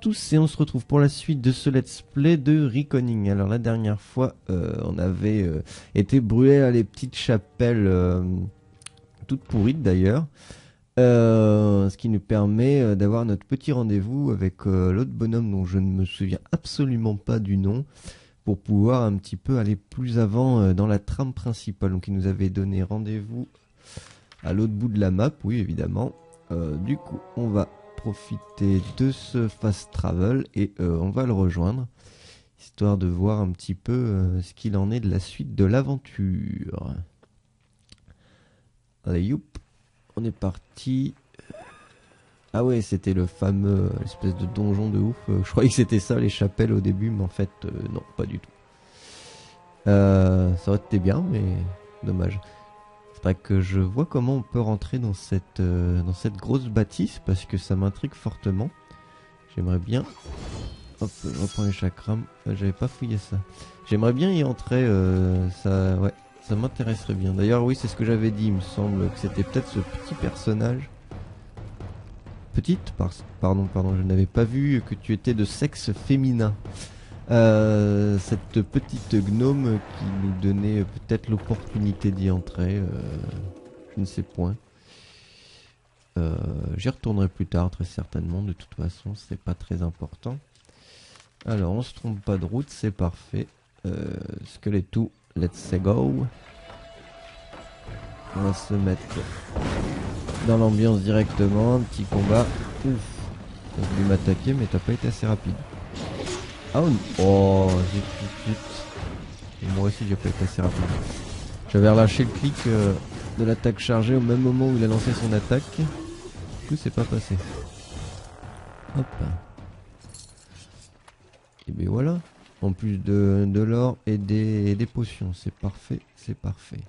tous et on se retrouve pour la suite de ce let's play de Reckoning. Alors la dernière fois on avait été brûlé à les petites chapelles toutes pourrites d'ailleurs, ce qui nous permet d'avoir notre petit rendez-vous avec l'autre bonhomme dont je ne me souviens absolument pas du nom, pour pouvoir un petit peu aller plus avant dans la trame principale. Donc il nous avait donné rendez-vous à l'autre bout de la map, oui évidemment. Du coup on va profiter de ce fast travel et on va le rejoindre, histoire de voir un petit peu ce qu'il en est de la suite de l'aventure. Allez youp, on est parti. Ah ouais, c'était le fameux espèce de donjon de ouf. Je croyais que c'était ça les chapelles au début, mais en fait non, pas du tout. Ça aurait été bien, mais dommage. Faudrait que je vois comment on peut rentrer dans cette grosse bâtisse, parce que ça m'intrigue fortement. J'aimerais bien... Hop, je reprends les chakras. J'avais pas fouillé ça. J'aimerais bien y entrer, ouais, ça m'intéresserait bien. D'ailleurs, oui, c'est ce que j'avais dit, il me semble que c'était peut-être ce petit personnage. Petite, pardon, je n'avais pas vu que tu étais de sexe féminin. Cette petite gnome qui nous donnait peut-être l'opportunité d'y entrer, je ne sais point. J'y retournerai plus tard très certainement, de toute façon c'est pas très important. Alors on se trompe pas de route, c'est parfait. Skeletou, let's go. On va se mettre dans l'ambiance directement, un petit combat. Ouf, t'as voulu m'attaquer mais t'as pas été assez rapide. Oh, zut. Et moi aussi j'ai pas été assez rapide. J'avais relâché le clic de l'attaque chargée au même moment où il a lancé son attaque. Du coup c'est pas passé. Hop. Et bien voilà. En plus de l'or et des potions. C'est parfait, c'est parfait.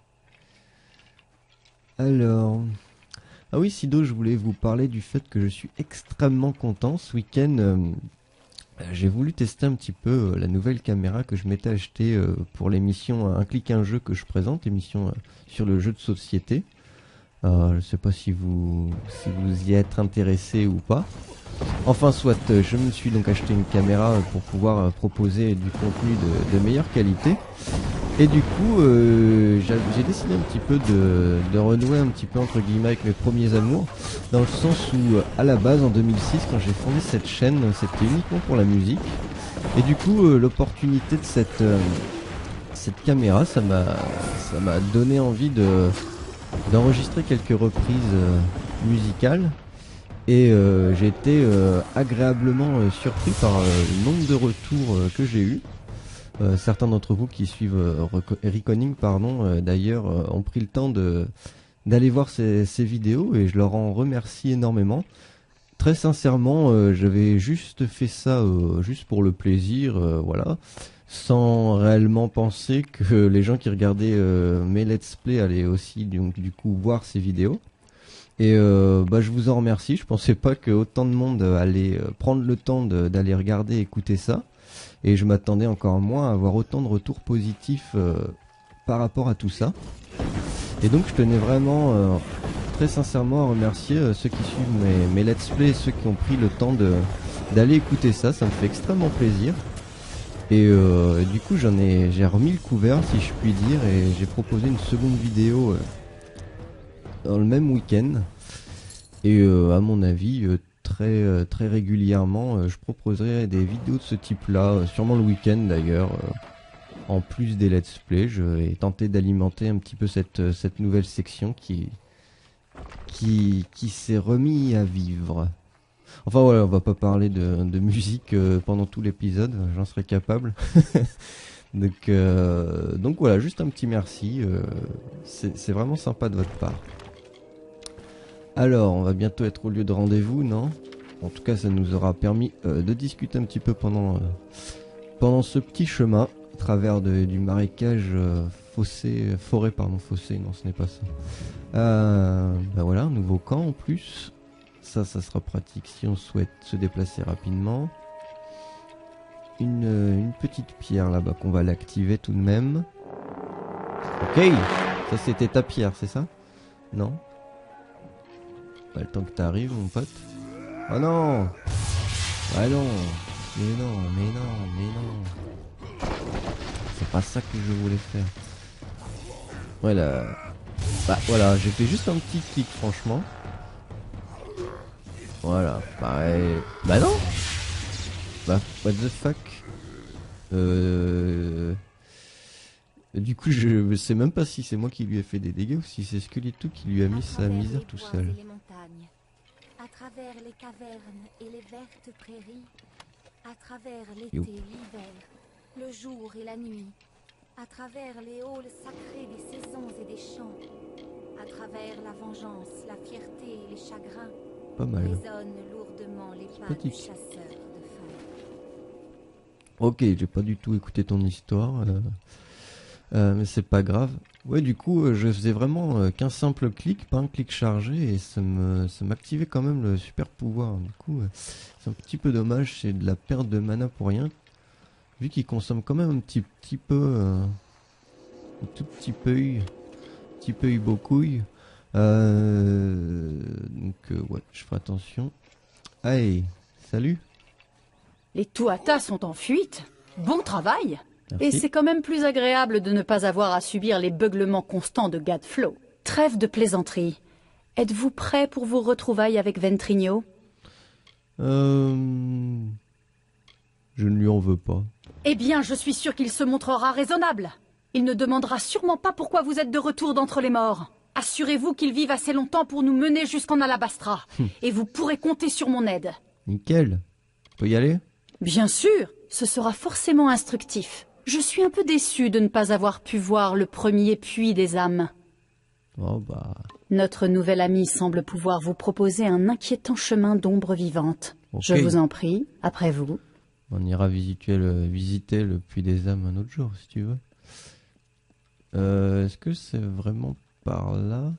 Alors... Ah oui, Sido, je voulais vous parler du fait que je suis extrêmement content. Ce week-end... j'ai voulu tester un petit peu la nouvelle caméra que je m'étais achetée pour l'émission Un clic un jeu que je présente, émission sur le jeu de société. Je ne sais pas si vous y êtes intéressé ou pas. Enfin soit, je me suis donc acheté une caméra pour pouvoir proposer du contenu de meilleure qualité. Et du coup, j'ai décidé un petit peu de renouer un petit peu entre guillemets avec mes premiers amours, dans le sens où à la base en 2006 quand j'ai fondé cette chaîne, c'était uniquement pour la musique. Et du coup l'opportunité de cette caméra, ça m'a donné envie d'enregistrer quelques reprises musicales. Et j'ai été agréablement surpris par le nombre de retours que j'ai eu. Certains d'entre vous qui suivent Reckoning, d'ailleurs, ont pris le temps d'aller voir ces vidéos et je leur en remercie énormément. Très sincèrement, j'avais juste fait ça juste pour le plaisir, voilà, sans réellement penser que les gens qui regardaient mes let's play allaient aussi donc, du coup voir ces vidéos. Et je vous en remercie. Je pensais pas que autant de monde allait prendre le temps d'aller regarder et écouter ça. Et je m'attendais encore moins à avoir autant de retours positifs par rapport à tout ça. Et donc je tenais vraiment très sincèrement à remercier ceux qui suivent mes let's play et ceux qui ont pris le temps d'aller écouter ça. Ça me fait extrêmement plaisir. Et du coup j'ai remis le couvert si je puis dire, et j'ai proposé une seconde vidéo dans le même week-end. Et à mon avis très régulièrement je proposerai des vidéos de ce type là, sûrement le week-end d'ailleurs, en plus des let's play. Je vais tenter d'alimenter un petit peu cette nouvelle section qui s'est remis à vivre. Enfin voilà, on va pas parler de musique pendant tout l'épisode, j'en serais capable. donc voilà, juste un petit merci, c'est vraiment sympa de votre part. Alors, on va bientôt être au lieu de rendez-vous, non? En tout cas, ça nous aura permis de discuter un petit peu pendant ce petit chemin, à travers du marécage forêt, non, ce n'est pas ça. Voilà, un nouveau camp en plus. Ça sera pratique si on souhaite se déplacer rapidement. Une petite pierre là-bas qu'on va l'activer tout de même. Ok, ça c'était ta pierre, c'est ça? Non? Le temps que t'arrives mon pote. Oh non! Ah non, mais non, mais non, mais non. C'est pas ça que je voulais faire. Voilà. Bah voilà, j'ai fait juste un petit clic franchement. Voilà, pareil. Bah non. Bah what the fuck. Du coup je sais même pas si c'est moi qui lui ai fait des dégâts ou si c'est Skeletor qui lui a mis sa misère tout seul. À travers les cavernes et les vertes prairies, à travers l'été, l'hiver, le jour et la nuit, à travers les halls sacrés des saisons et des champs, à travers la vengeance, la fierté et les chagrins, Pas mal. résonnent lourdement les pas du chasseur de feu. Ok, j'ai pas du tout écouté ton histoire, mais c'est pas grave. Ouais, du coup, je faisais vraiment qu'un simple clic, pas un clic chargé, et ça m'activait quand même le super pouvoir. Du coup, c'est un petit peu dommage, c'est de la perte de mana pour rien, vu qu'il consomme quand même un petit peu, un tout petit peu beaucoup. Donc ouais, je ferai attention. Allez, salut. Les Tuatha sont en fuite. Bon travail. Merci. Et c'est quand même plus agréable de ne pas avoir à subir les beuglements constants de Gadflow. Trêve de plaisanterie. Êtes-vous prêt pour vos retrouvailles avec Ventrigno? Je ne lui en veux pas. Eh bien, je suis sûr qu'il se montrera raisonnable. Il ne demandera sûrement pas pourquoi vous êtes de retour d'entre les morts. Assurez-vous qu'il vive assez longtemps pour nous mener jusqu'en Alabastra. Et vous pourrez compter sur mon aide. Nickel. On peut y aller? Bien sûr, ce sera forcément instructif. Je suis un peu déçu de ne pas avoir pu voir le premier puits des âmes. Oh bah... Notre nouvel ami semble pouvoir vous proposer un inquiétant chemin d'ombre vivante. Ok. Je vous en prie, après vous. On ira visiter le puits des âmes un autre jour, si tu veux. Est-ce que c'est vraiment par là?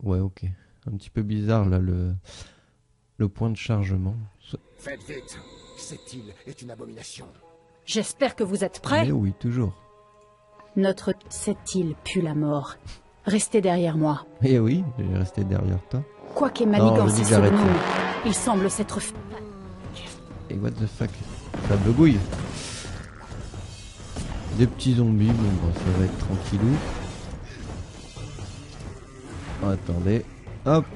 Ouais, ok. Un petit peu bizarre, là, le point de chargement. Faites vite. Cette île est une abomination. J'espère que vous êtes prêts. Mais oui, toujours. Cette île pue la mort. Restez derrière moi. Eh oui, je vais rester derrière toi. Quoique Non, Manigan je dis c'est j'arrête. nom, il semble s'être... Et what the fuck? Ça begouille. Des petits zombies, bon, ça va être tranquillou. Oh, attendez. Hop.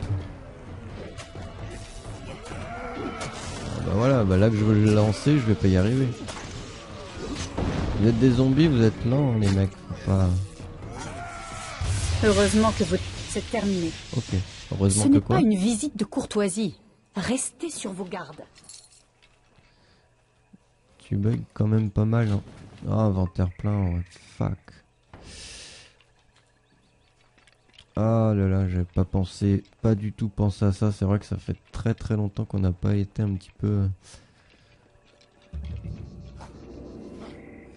Ah bah voilà, bah là que je veux le lancer, je vais pas y arriver. Vous êtes des zombies, vous êtes lents les mecs. Faut pas... Heureusement que c'est terminé. Ok. Heureusement Ce que n'est quoi? pas une visite de courtoisie. Restez sur vos gardes. Tu bugs quand même pas mal. Hein. Ah, inventaire plein, what the fuck. Ah là là, j'ai pas pensé, pas du tout pensé à ça. C'est vrai que ça fait très très longtemps qu'on n'a pas été un petit peu...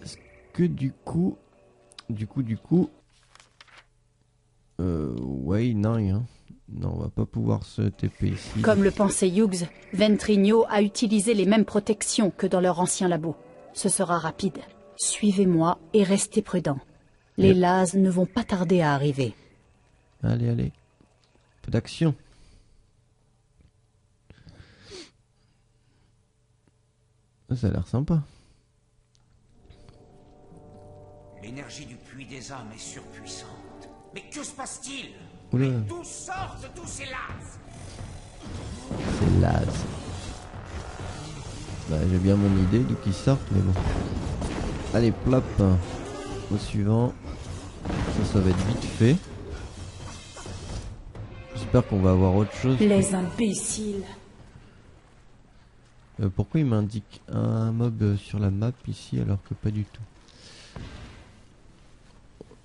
Est-ce que du coup... Ouais, non, hein. Non, on va pas pouvoir se TP ici. Comme le pensait Hughes, Ventrigno a utilisé les mêmes protections que dans leur ancien labo. Ce sera rapide. Suivez-moi et restez prudents. Les Yep. Laz ne vont pas tarder à arriver. Allez, allez. Peu d'action. Ça a l'air sympa. L'énergie du puits des âmes est surpuissante. Mais que se passe-t-il? Oula, D'où sortent tous ces lasses? c'est las. Bah, j'ai bien mon idée d'où qu'ils sortent, mais bon. Allez, plop. Au suivant. Ça va être vite fait. J'espère qu'on va avoir autre chose. Les imbéciles. Pourquoi il m'indique un mob sur la map ici alors que pas du tout?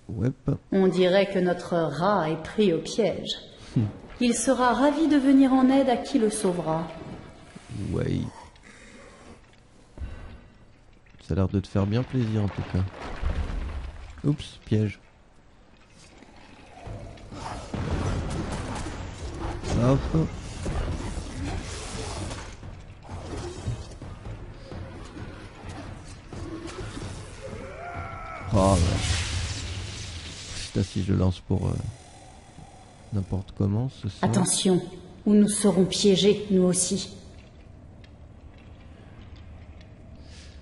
Ouais. On dirait que notre rat est pris au piège. Il sera ravi de venir en aide à qui le sauvera. Ouais. Ça a l'air de te faire bien plaisir en tout cas. Oups, piège. Hop. Oh ouais. Putain, si je lance pour n'importe comment ce soir. Attention, ou nous serons piégés, nous aussi.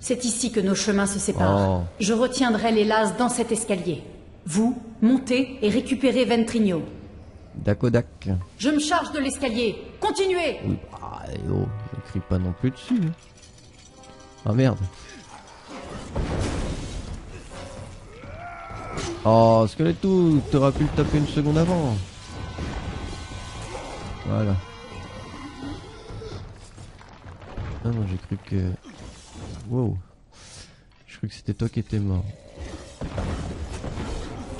C'est ici que nos chemins se séparent. Oh. Je retiendrai les lases dans cet escalier. Vous, montez et récupérez Ventrigno. Dakodak. Je me charge de l'escalier. Continuez! Oui, bah, oh, ne crie pas non plus dessus. Hein. Ah merde. Oh, Skeletou, t'aurais pu le taper une seconde avant. Voilà. Ah non, j'ai cru que... Wow. Je cru que c'était toi qui étais mort.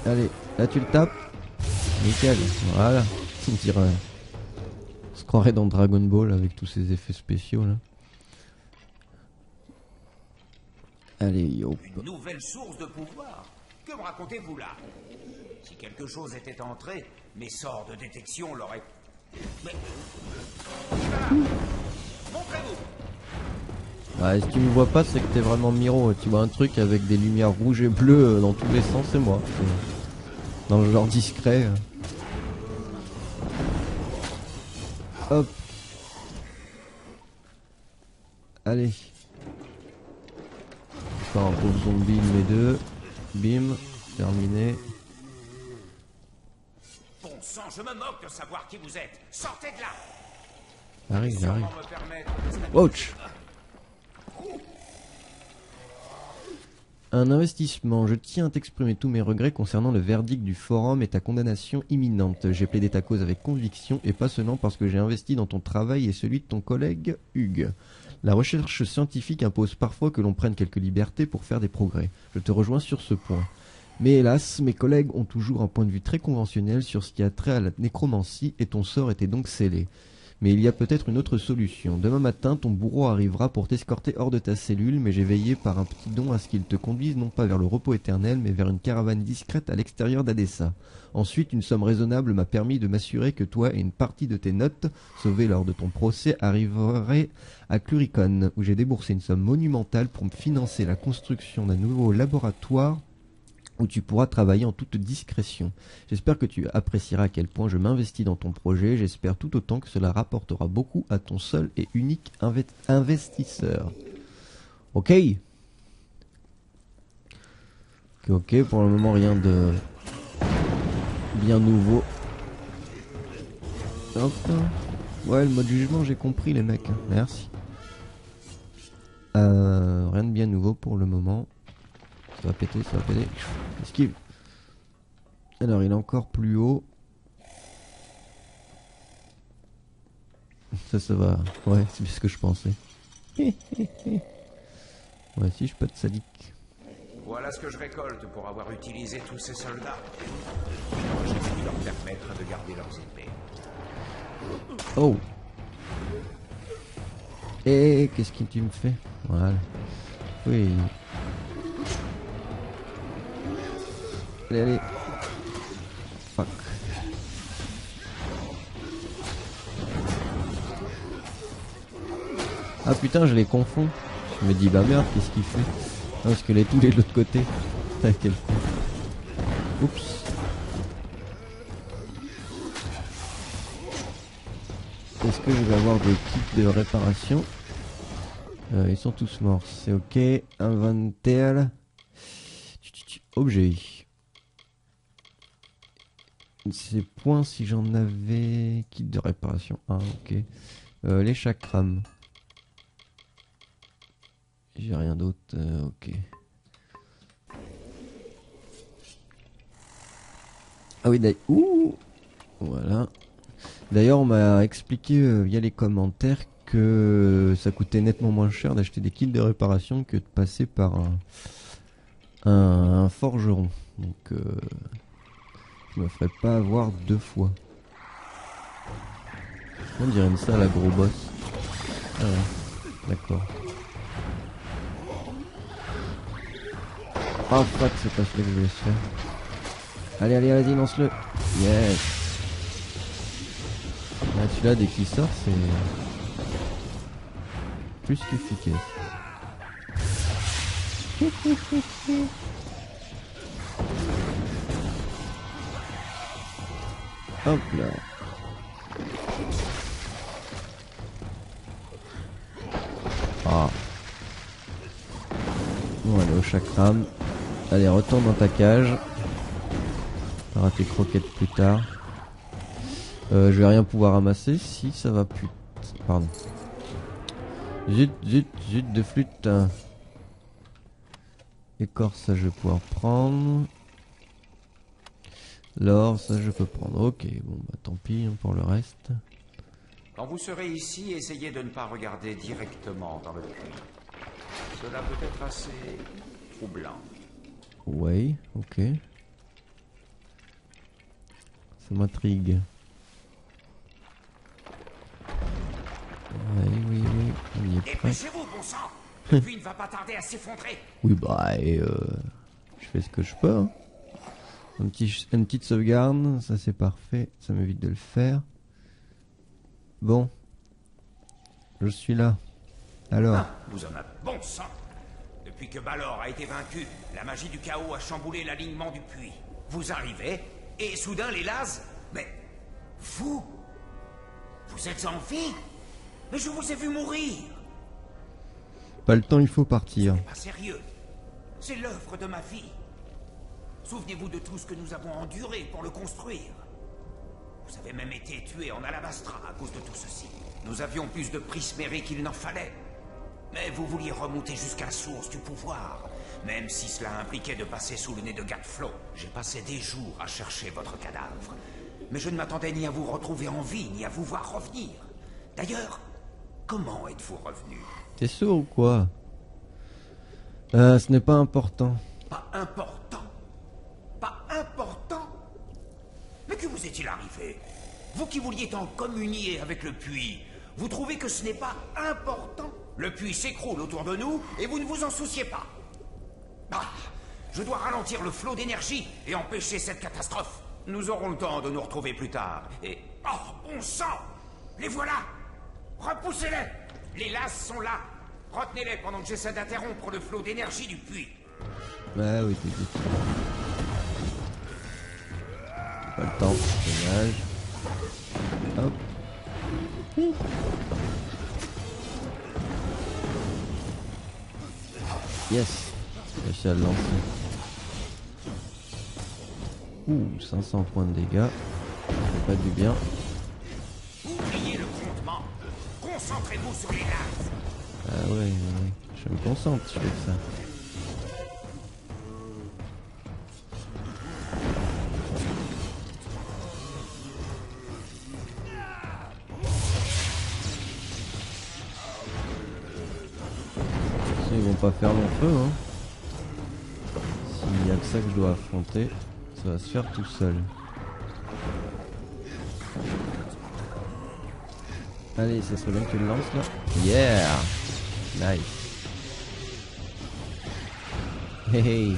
Allez, là tu le tapes. Nickel, voilà. On dirait... On se croirait dans Dragon Ball avec tous ces effets spéciaux là. Allez, yo. Une nouvelle source de pouvoir. Que me racontez-vous là? Si quelque chose était entré, mes sorts de détection l'auraient... Mais... Montrez-vous! Ah, si tu me vois pas, c'est que t'es vraiment Miro. Tu vois un truc avec des lumières rouges et bleues dans tous les sens, c'est moi. Dans le genre discret. Hop. Allez. Encore un pauvre zombie, mes deux. Bim. Terminé. Bon sang, je me moque de savoir qui vous êtes. Sortez de là! J'arrive, j'arrive. Sûrement me permettre de statuer. Ouch. Un investissement. Je tiens à t'exprimer tous mes regrets concernant le verdict du forum et ta condamnation imminente. J'ai plaidé ta cause avec conviction et pas seulement parce que j'ai investi dans ton travail et celui de ton collègue Hugues. La recherche scientifique impose parfois que l'on prenne quelques libertés pour faire des progrès. Je te rejoins sur ce point. Mais hélas, mes collègues ont toujours un point de vue très conventionnel sur ce qui a trait à la nécromancie et ton sort était donc scellé. Mais il y a peut-être une autre solution. Demain matin, ton bourreau arrivera pour t'escorter hors de ta cellule, mais j'ai veillé par un petit don à ce qu'il te conduise non pas vers le repos éternel, mais vers une caravane discrète à l'extérieur d'Adessa. Ensuite, une somme raisonnable m'a permis de m'assurer que toi et une partie de tes notes, sauvées lors de ton procès, arriveraient à Cluricon, où j'ai déboursé une somme monumentale pour me financer la construction d'un nouveau laboratoire où tu pourras travailler en toute discrétion. J'espère que tu apprécieras à quel point je m'investis dans ton projet. J'espère tout autant que cela rapportera beaucoup à ton seul et unique investisseur. Ok. Ok, pour le moment rien de bien nouveau. Hop. Ouais, le mode jugement, j'ai compris les mecs. Merci. Rien de bien nouveau pour le moment. Ça va péter, ça va péter. Esquive. Alors, il est encore plus haut. Ça va. Ouais, c'est ce que je pensais. Ouais, si je peux être sadique. Voilà ce que je récolte pour avoir utilisé tous ces soldats. J'ai pu leur permettre de garder leurs épées. Oh. Et qu'est-ce que tu me fais? Voilà. Oui. Allez, allez. Fuck. Ah putain, je les confonds. Je me dis, bah merde, qu'est-ce qu'il fait? Ah, parce que les tous les de l'autre côté. Ah, quel con. Oups. Est-ce que je vais avoir des kits de réparation? Ils sont tous morts, c'est ok. Inventaire. Objet. Ces points, si j'en avais... Kit de réparation. Ah, ok. Les chakram. J'ai rien d'autre. Ok. Ah oui, d'ailleurs... Ouh. Voilà. D'ailleurs, on m'a expliqué via les commentaires que ça coûtait nettement moins cher d'acheter des kits de réparation que de passer par un forgeron. Donc... je me ferais pas avoir deux fois. On dirait une salle à gros boss. Ah ouais, d'accord. Oh fuck, c'est pas celui que je voulais faire. Allez, allez, vas-y, lance-le. Yes. Là, celui-là, dès qu'il sort, c'est plus qu'efficace. Hop là. Ah. Bon, allez au chakram. Allez, retourne dans ta cage. T'auras tes croquettes plus tard. Je vais rien pouvoir ramasser. Si, ça va plus. Pardon. Zut, zut, zut de flûte. Écorce, ça je vais pouvoir prendre. L'or, ça je peux prendre. Ok, bon bah tant pis hein, pour le reste. Quand vous serez ici, essayez de ne pas regarder directement dans le puits. Cela peut être assez troublant. Ouais, ok. Ça m'intrigue. Oui, oui, oui, on y est prêt. Dépêchez-vous, bon sang! Le puits ne va pas tarder à s'effondrer. Oui, bah, je fais ce que je peux. Hein. Une petite sauvegarde, ça c'est parfait, ça m'évite de le faire. Bon, je suis là. Alors, Ah, vous en avez bon sang! Depuis que Balor a été vaincu, la magie du chaos a chamboulé l'alignement du puits. Vous arrivez, et soudain les Laz... Mais... Vous êtes en vie? Mais je vous ai vu mourir! pas le temps, il faut partir. C'est pas sérieux. C'est l'œuvre de ma vie. Souvenez-vous de tout ce que nous avons enduré pour le construire. Vous avez même été tué en Alabastra à cause de tout ceci. Nous avions plus de prismérés qu'il n'en fallait. Mais vous vouliez remonter jusqu'à la source du pouvoir. Même si cela impliquait de passer sous le nez de Gadflo. J'ai passé des jours à chercher votre cadavre. Mais je ne m'attendais ni à vous retrouver en vie, ni à vous voir revenir. D'ailleurs, comment êtes-vous revenu? T'es sourd ou quoi? Ce n'est pas important. Pas important? Pas important? Mais que vous est-il arrivé? Vous qui vouliez en communier avec le puits, vous trouvez que ce n'est pas important? Le puits s'écroule autour de nous et vous ne vous en souciez pas. Ah, je dois ralentir le flot d'énergie et empêcher cette catastrophe. Nous aurons le temps de nous retrouver plus tard. Et... Oh, bon sang! Les voilà! Repoussez-les! Les Laz sont là! Retenez-les pendant que j'essaie d'interrompre le flot d'énergie du puits. Ah oui, t'inquiète. Pas le temps, dommage. Hop. Yes, j'ai réussi à le lancer. 500 points de dégâts. Ça fait pas du bien. Oubliez le comptement. Concentrez-vous sur les Laz. Ah ouais, je me concentre, je fais ça. Ils vont pas faire long feu, hein. S'il y a que ça que je dois affronter, ça va se faire tout seul. Allez, ça serait bien que tu le lances là. Yeah! Nice. Hey hey.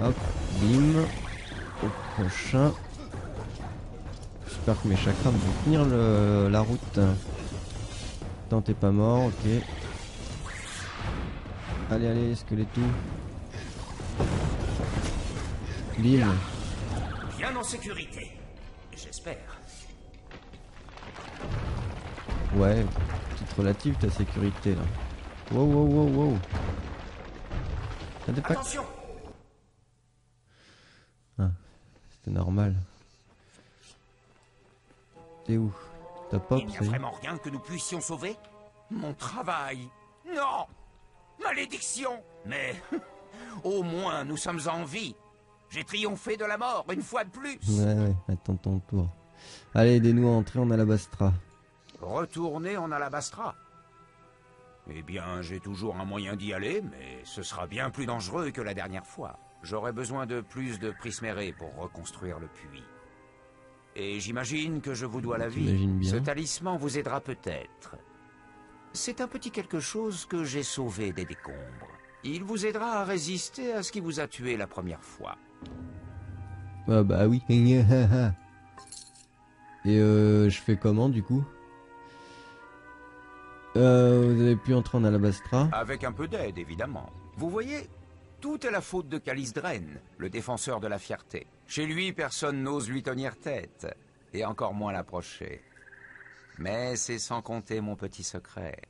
Hop, bim. Au prochain. J'espère que mes chakras vont tenir la route. Tant t'es pas mort, ok. Allez, allez, squeletto. Bim. Bien en sécurité. J'espère. Ouais, petite relative ta sécurité là. Wow, wow, wow, wow. Attention! Ah, c'était normal. T'es où? T'as pop, Il n'y a ça y est? vraiment rien que nous puissions sauver? Mon travail! Non! Malédiction! Mais au moins nous sommes en vie. J'ai triomphé de la mort une fois de plus. Ouais, attends ton tour. Allez, aidez-nous à entrer en Alabastra. Retourner en Alabastra? Eh bien, j'ai toujours un moyen d'y aller, mais ce sera bien plus dangereux que la dernière fois. J'aurai besoin de plus de prismérés pour reconstruire le puits. Et j'imagine que je vous dois la vie. T'imagines bien. Ce talisman vous aidera peut-être. C'est un petit quelque chose que j'ai sauvé des décombres. Il vous aidera à résister à ce qui vous a tué la première fois. Ah bah oui. Et je fais comment du coup? Vous avez pu entrer en Alabastra? Avec un peu d'aide, évidemment. Vous voyez, tout est la faute de Calisdren, le défenseur de la fierté. Chez lui, personne n'ose lui tenir tête, et encore moins l'approcher. Mais c'est sans compter mon petit secret.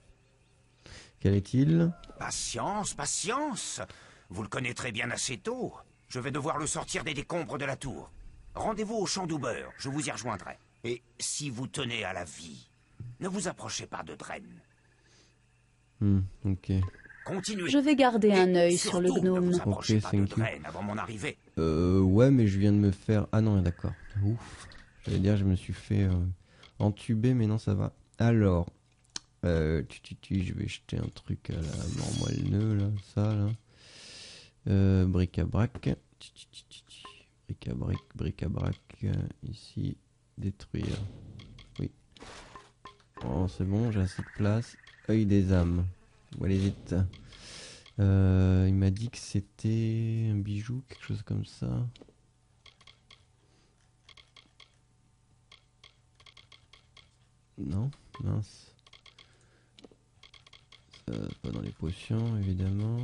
Quel est-il? Patience, patience. Vous le connaîtrez bien assez tôt. Je vais devoir le sortir des décombres de la tour. Rendez-vous au champ d'Uber, je vous y rejoindrai. Et si vous tenez à la vie, ne vous approchez pas de Dren. Ok. Continuez. Je vais garder un Et œil sur le surtout, ne gnome. vous approchez Ok, pas thank de you. Dren avant mon arrivée. Ouais, mais je viens de me faire... Ah non, d'accord. Ouf. J'allais dire, je me suis fait entuber, mais non, ça va. Alors, je vais jeter un truc à la mort moelle-neu, là, ça, là. Bric-à-brac. Bric-à-brac, bric-à-brac. Ici, détruire. Oui. Oh, c'est bon, j'ai assez de place. Œil des âmes. Bon, allez vite. Il m'a dit que c'était un bijou, quelque chose comme ça. Non, mince. Ça, pas dans les potions, évidemment.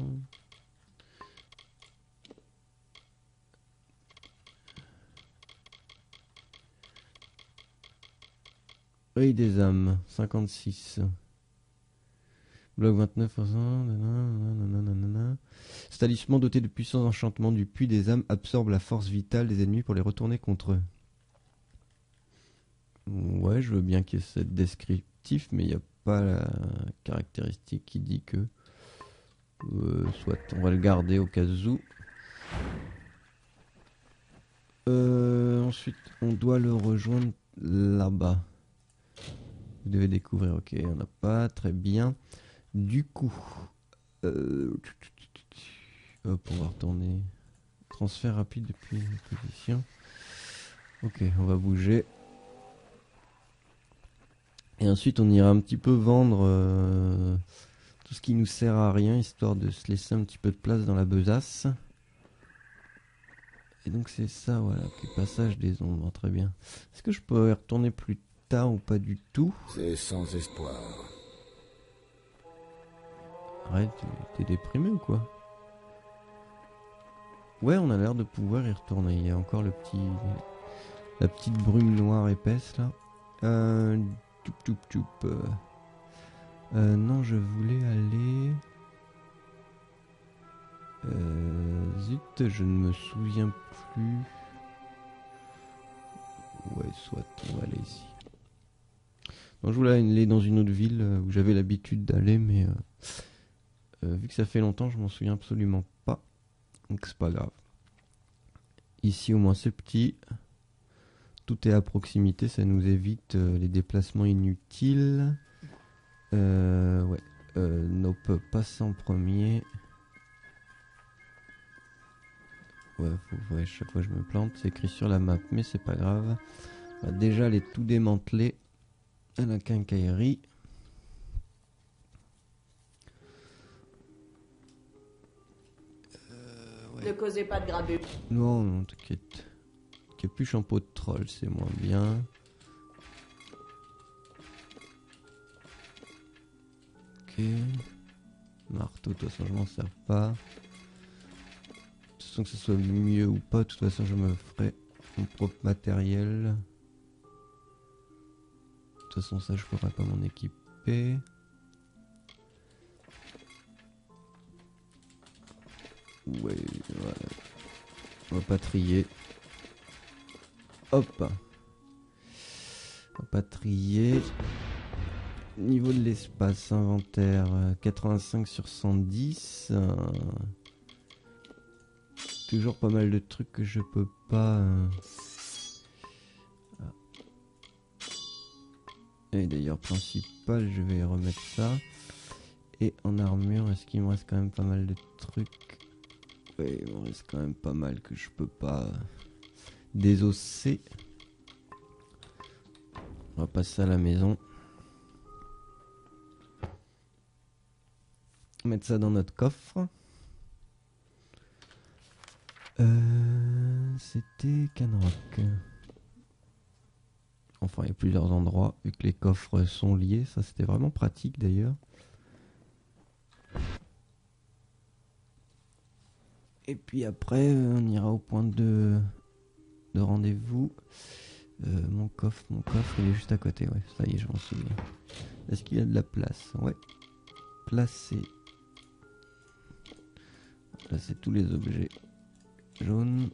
Œil des âmes, 56. Bloc 29%. Nanana. Ce talisman doté de puissants enchantements du puits des âmes absorbe la force vitale des ennemis pour les retourner contre eux. Ouais, je veux bien qu'il y ait ce descriptif, mais il n'y a pas la caractéristique qui dit que... soit, on va le garder au cas où. Ensuite, on doit le rejoindre là-bas. Vous devez découvrir, ok, on n'a pas, très bien. Du coup, hop, on va retourner. Transfert rapide depuis la position. Ok, on va bouger. Et ensuite, on ira un petit peu vendre tout ce qui nous sert à rien, histoire de se laisser un petit peu de place dans la besace. Et donc c'est ça, voilà, le passage des ombres, très bien. Est-ce que je peux y retourner plus tard ou pas du tout? C'est sans espoir. Arrête, t'es déprimé ou quoi? Ouais, on a l'air de pouvoir y retourner. Il y a encore la petite brume noire épaisse là. Non, je voulais aller... zut, je ne me souviens plus. Ouais, soit, on va aller ici. Non, je voulais aller dans une autre ville où j'avais l'habitude d'aller, mais vu que ça fait longtemps, je m'en souviens absolument pas. Donc c'est pas grave. Ici au moins c'est petit. Tout est à proximité, ça nous évite les déplacements inutiles. Ouais. Nope, passe en premier. Ouais, chaque fois je me plante, c'est écrit sur la map, mais c'est pas grave. On va déjà les tout démanteler à la quincaillerie. Ouais. Ne causez pas de grabuge. Non, non, t'inquiète. Capuche en peau de troll, c'est moins bien. Ok. Marteau, de toute façon, je m'en sers pas. De toute façon, que ce soit mieux ou pas, de toute façon, je me ferai mon propre matériel. De toute façon, ça, je pourrais pas m'en équiper. Ouais, voilà. On va pas trier. Hop. On va pas trier. Niveau de l'espace, inventaire, 85 sur 110. Toujours pas mal de trucs que je peux pas... Et d'ailleurs, principal, je vais remettre ça. Et en armure, est-ce qu'il me reste quand même pas mal de trucs? Ouais, il me reste quand même pas mal que je peux pas désosser. On va passer à la maison. Mettre ça dans notre coffre. C'était Canrock. Enfin, il y a plusieurs endroits, vu que les coffres sont liés. Ça, c'était vraiment pratique d'ailleurs. Et puis après, on ira au point de rendez-vous. Mon coffre, il est juste à côté. Ouais, ça y est, je m'en souviens. Est-ce qu'il y a de la place? Ouais. placer tous les objets jaunes.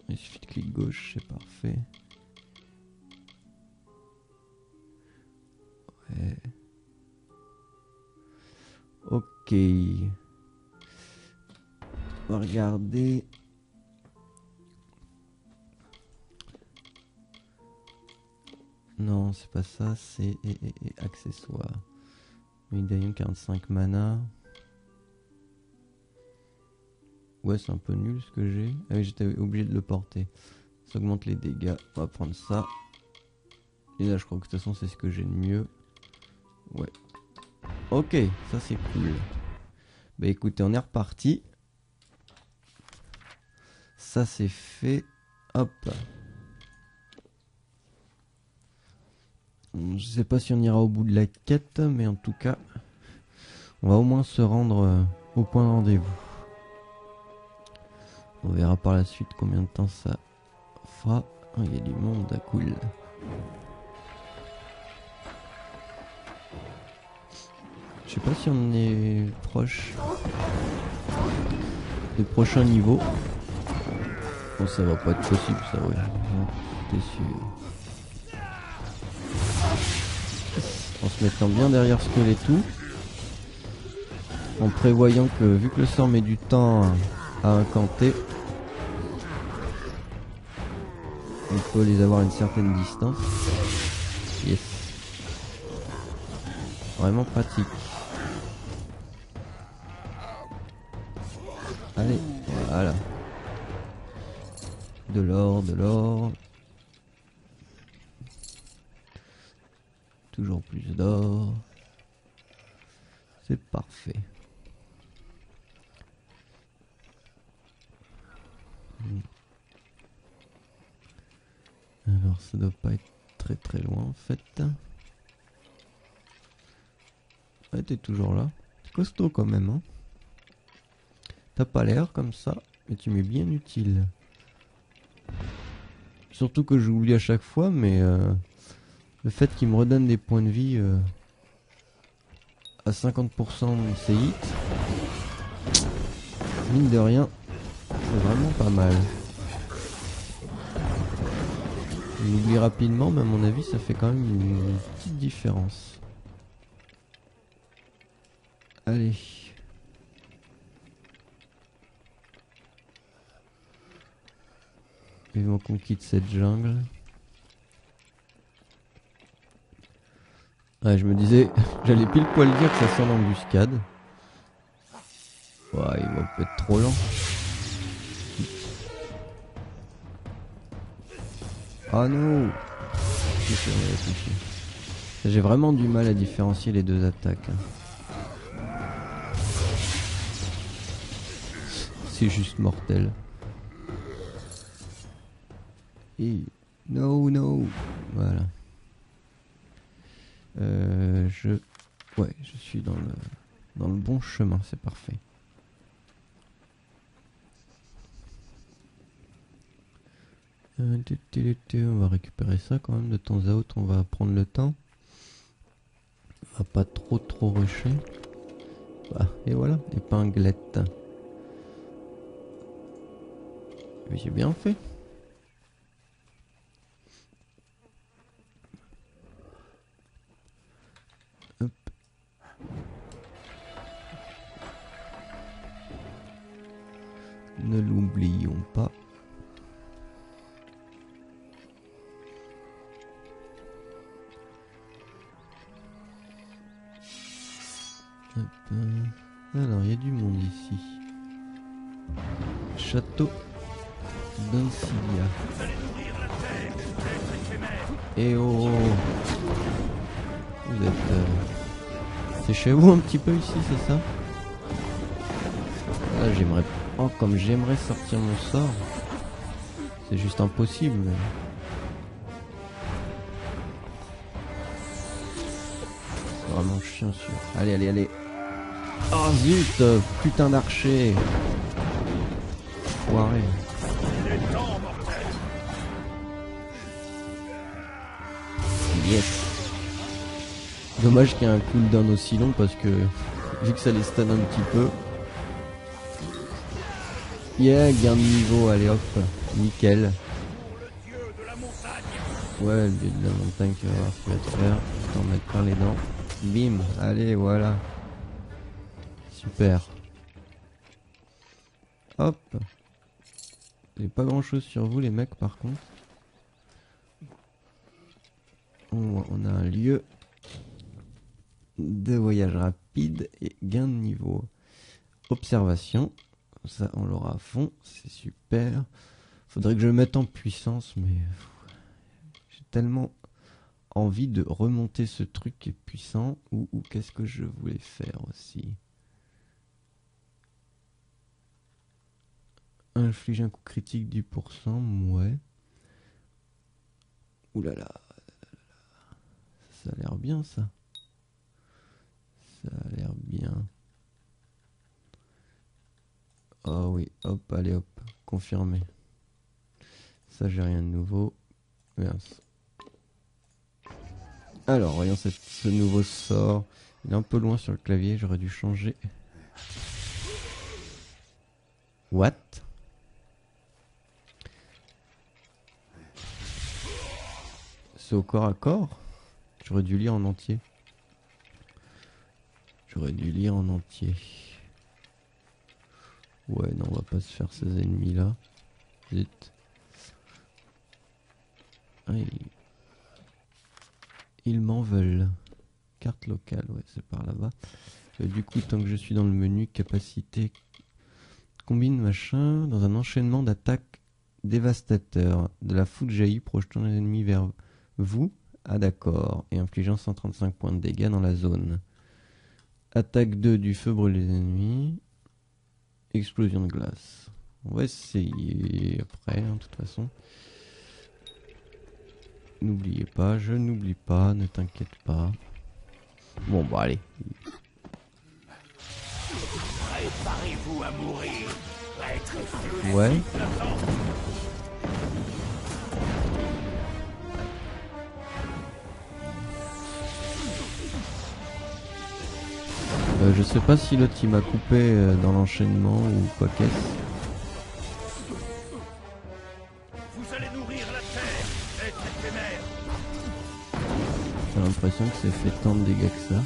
Il suffit de clic gauche, c'est parfait. Ouais. Ok. On va regarder. Non, c'est pas ça, c'est accessoires. Médaillon 45 mana. Ouais, c'est un peu nul ce que j'ai. Ah oui, j'étais obligé de le porter. Ça augmente les dégâts. On va prendre ça. Et là, je crois que de toute façon, c'est ce que j'ai de mieux. Ouais. Ok, ça c'est cool. Bah écoutez, on est reparti. Ça c'est fait. Hop. Je sais pas si on ira au bout de la quête, mais en tout cas, on va au moins se rendre au point de rendez-vous. On verra par la suite combien de temps ça fera. Oh, il y a du monde, cool. Je sais pas si on est proche des prochains niveaux. Bon, ça va pas être possible, ça, ouais. T'es sûr. En se mettant bien derrière Skelettou, en prévoyant que vu que le sort met du temps à incanter, il faut les avoir à une certaine distance. Yes. Vraiment pratique. Allez, voilà. De l'or, de l'or. Toujours plus d'or. C'est parfait. Alors ça doit pas être très très loin en fait. Ouais, t'es toujours là. C'est costaud quand même, hein. T'as pas l'air comme ça, mais tu m'es bien utile. Surtout que j'oublie à chaque fois, mais le fait qu'il me redonne des points de vie à 50% de ses hits, mine de rien, c'est vraiment pas mal. Je l'oublie rapidement, mais à mon avis, ça fait quand même une petite différence. Allez. Vivement qu'on quitte cette jungle. Ouais, je me disais, j'allais pile poil dire que ça sent l'embuscade. Ouais, il va peut-être trop lent. Ah non! J'ai vraiment du mal à différencier les deux attaques. C'est juste mortel. Et no, no. Voilà. Ouais, je suis dans le bon chemin, c'est parfait. On va récupérer ça quand même de temps à autre, on va prendre le temps. On va pas trop rusher. Ah, et voilà, épinglette. Mais j'ai bien fait. Hop. Ne l'oublions pas. Hop. Alors, il y a du monde ici. Château d'Ancilia. Et oh, vous êtes... C'est chez vous un petit peu ici, c'est ça? Là, j'aimerais... Oh, comme j'aimerais sortir mon sort. C'est juste impossible. Mais... C'est vraiment chiant sûr. Allez, allez, allez. Oh zut, putain d'archer. Foiré. Yes. Dommage qu'il y ait un cooldown aussi long parce que vu que ça les stun un petit peu. Yeah, gain de niveau, allez hop, nickel. Ouais, le dieu de la montagne qui va voir ce qu'il va te faire. T'en mettre plein les dents. Bim, allez, voilà. Super. Hop. J'ai pas grand chose sur vous les mecs par contre. On a un lieu de voyage rapide et gain de niveau. Observation. Ça on l'aura à fond, c'est super. Faudrait que je le mette en puissance mais j'ai tellement envie de remonter ce truc qui est puissant. Ou qu'est-ce que je voulais faire aussi? Infliger un coup critique 10%, ouais. Oulala. Ça a l'air bien ça. Ça a l'air bien. Oh oui, hop, allez hop, confirmé. Ça j'ai rien de nouveau. Mince. Alors, voyons ce nouveau sort. Il est un peu loin sur le clavier, j'aurais dû changer. What? C'est au corps à corps? J'aurais dû lire en entier. J'aurais dû lire en entier. Ouais, non, on va pas se faire ces ennemis là. Zut. Ah, ils m'en veulent. Carte locale, ouais, c'est par là-bas. Du coup, tant que je suis dans le menu, capacité, combine machin, dans un enchaînement d'attaques dévastateurs. De la foudre jaillit, projetant les ennemis vers vous. Ah d'accord, et infligeant 135 points de dégâts dans la zone. Attaque 2 du feu brûle les ennemis. Explosion de glace. On va essayer après, hein, de toute façon. N'oubliez pas, je n'oublie pas, ne t'inquiète pas. Bon, bah allez. Préparez-vous à mourir. Ouais. Je sais pas si l'autre il m'a coupé dans l'enchaînement ou quoi qu'est-ce. Vous allez nourrir la terre, être éphémère. J'ai l'impression que c'est fait tant de dégâts que ça.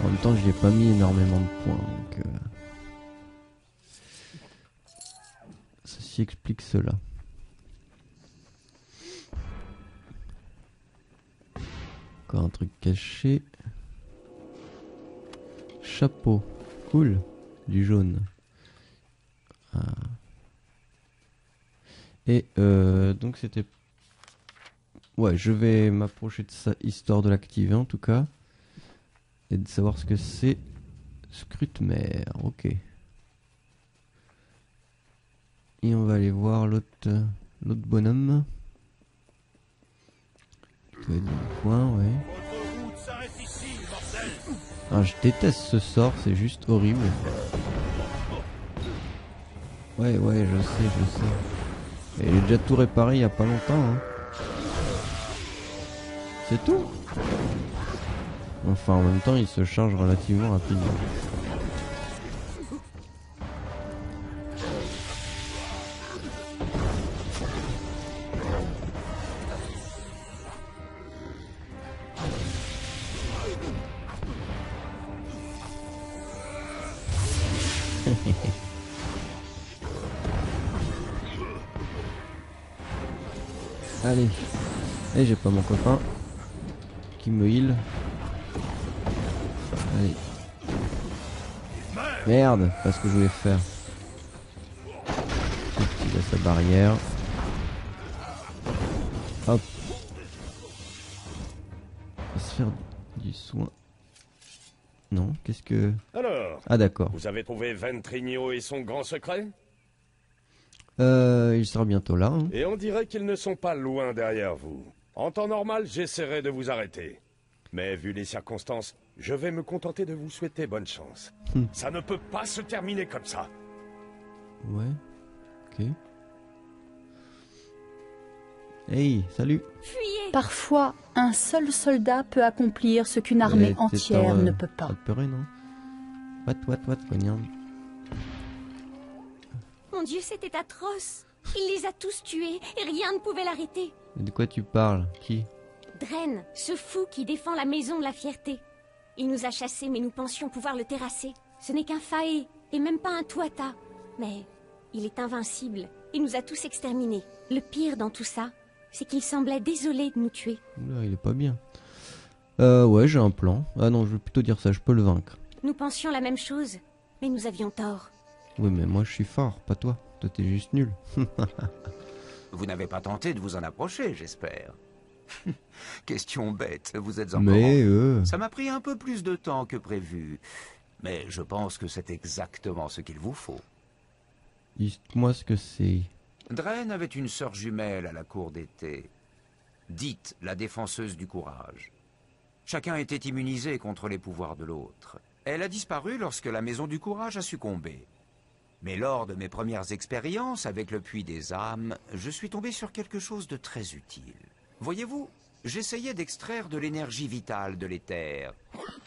En même temps, j'y ai pas mis énormément de points, donc ceci explique cela. Encore un truc caché. Chapeau, cool, du jaune. Ah. Et donc c'était... Ouais, je vais m'approcher de ça histoire de l'activer en tout cas. Et de savoir ce que c'est. Scrutmer, ok. Et on va aller voir l'autre bonhomme. Qui doit être dans le coin, ouais. Ah, je déteste ce sort, c'est juste horrible. Ouais, je sais. Et j'ai déjà tout réparé il y a pas longtemps, hein. C'est tout? Enfin, en même temps, il se charge relativement rapidement. Allez. Et j'ai pas mon copain qui me heal. Allez. Merde, pas ce que je voulais faire. Il a sa barrière. Hop. On va se faire du soin. Non, qu'est-ce que... Alors, Ah d'accord. vous avez trouvé Ventrigno et son grand secret? Il sera bientôt là. Hein. Et on dirait qu'ils ne sont pas loin derrière vous. En temps normal, j'essaierai de vous arrêter. Mais vu les circonstances, je vais me contenter de vous souhaiter bonne chance. Ça ne peut pas se terminer comme ça. Ouais. Ok. Hey, salut. Fuyez! Parfois, un seul soldat peut accomplir ce qu'une armée entière ne peut pas. Pas de peurer, non? What, cognard. Mon Dieu, c'était atroce! Il les a tous tués et rien ne pouvait l'arrêter. De quoi tu parles? Qui? Dren, ce fou qui défend la maison de la fierté. Il nous a chassés, mais nous pensions pouvoir le terrasser. Ce n'est qu'un Fae, et même pas un Tuatha. Mais il est invincible. Il nous a tous exterminés. Le pire dans tout ça, c'est qu'il semblait désolé de nous tuer. Oula, il est pas bien. Ouais, j'ai un plan. Ah non, je veux plutôt dire ça, je peux le vaincre. Nous pensions la même chose, mais nous avions tort. Oui, mais moi je suis fort, pas toi. Toi t'es juste nul. Vous n'avez pas tenté de vous en approcher, j'espère. Question bête, vous êtes encore... Mais Ça m'a pris un peu plus de temps que prévu. Mais je pense que c'est exactement ce qu'il vous faut. Dites-moi ce que c'est. Dren avait une sœur jumelle à la cour d'été, dite la défenseuse du courage. Chacun était immunisé contre les pouvoirs de l'autre. Elle a disparu lorsque la maison du courage a succombé. Mais lors de mes premières expériences avec le puits des âmes, je suis tombé sur quelque chose de très utile. Voyez-vous, j'essayais d'extraire de l'énergie vitale de l'éther,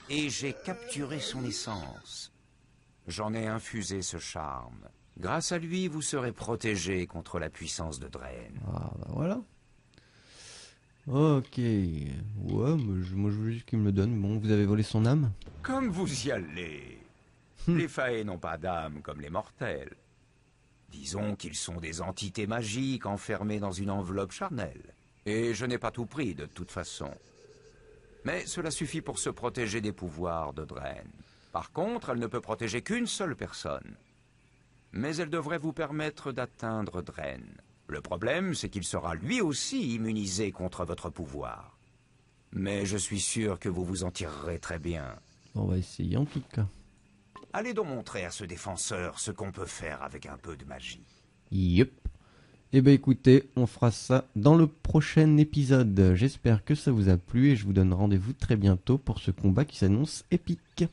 et j'ai capturé son essence. J'en ai infusé ce charme. Grâce à lui, vous serez protégé contre la puissance de Dren. Ah bah voilà. Ok. Ouais, moi je veux juste qu'il me le donne. Bon, vous avez volé son âme? Comme vous y allez. Les Fae n'ont pas d'âme comme les mortels. Disons qu'ils sont des entités magiques enfermées dans une enveloppe charnelle. Et je n'ai pas tout pris de toute façon. Mais cela suffit pour se protéger des pouvoirs de Dren. Par contre, elle ne peut protéger qu'une seule personne. Mais elle devrait vous permettre d'atteindre Dren. Le problème, c'est qu'il sera lui aussi immunisé contre votre pouvoir. Mais je suis sûr que vous vous en tirerez très bien. On va essayer en tout cas. Allez donc montrer à ce défenseur ce qu'on peut faire avec un peu de magie. Yup. Eh ben écoutez, on fera ça dans le prochain épisode. J'espère que ça vous a plu et je vous donne rendez-vous très bientôt pour ce combat qui s'annonce épique.